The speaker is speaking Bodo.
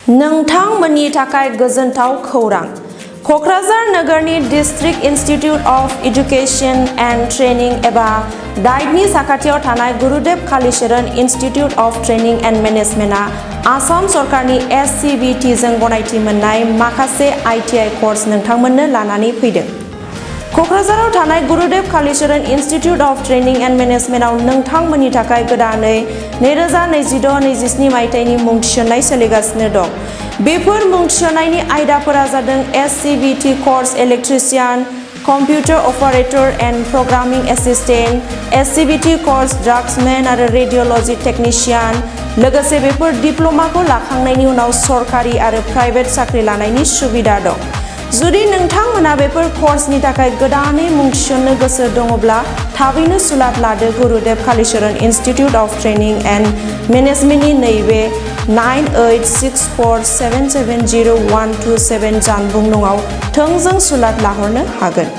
नोंथांमोननि थाखाय गोजोनथाव खौरां क'क्राझार नोगोरनि district institute of education and training एबा डाइटनि साखाथियाव थानाय Gurudev Kalicharan institute of training and मैनेजमेंटआ आसाम सरकारनि SCBT जों गनायथि मोननाय माखासे ITI कोर्स नोंथांमोननो लानानै फैदों। क'क्राझाराव थानाय Gurudev Kalicharan institute of training and मैनेजमेंटआव नोंथांमोननि थाखाय गोदानै 2026-27 मायथाइनि मुं थिसननाय सोलिगासिनो दं। बेफोर मुं थिसननायनि आयदाफोरा जादों SCBT course electrician, computer operator and programming assistant, SCBT course draughtsman आरो रेडियोलॉजी टेक्निशियन। लोगोसे बेफोर डिप्ल'माखौ लाखांनायनि उनाव सरकारि आरो प्राइवेट साख्रि लानायनि सुबिदा दं। जुदि नोंथांमोना बेफोर कोर्सनि थाखाय गोदानै मुं थिसननो गोसो दङब्ला थाबैनो सुलाद लादो Gurudev Kalicharan institute of training and मैनेजमेंटनि नैबे 9864770127 जानबुं नङाव थोंजों सुलाद लाहरनो हागोन।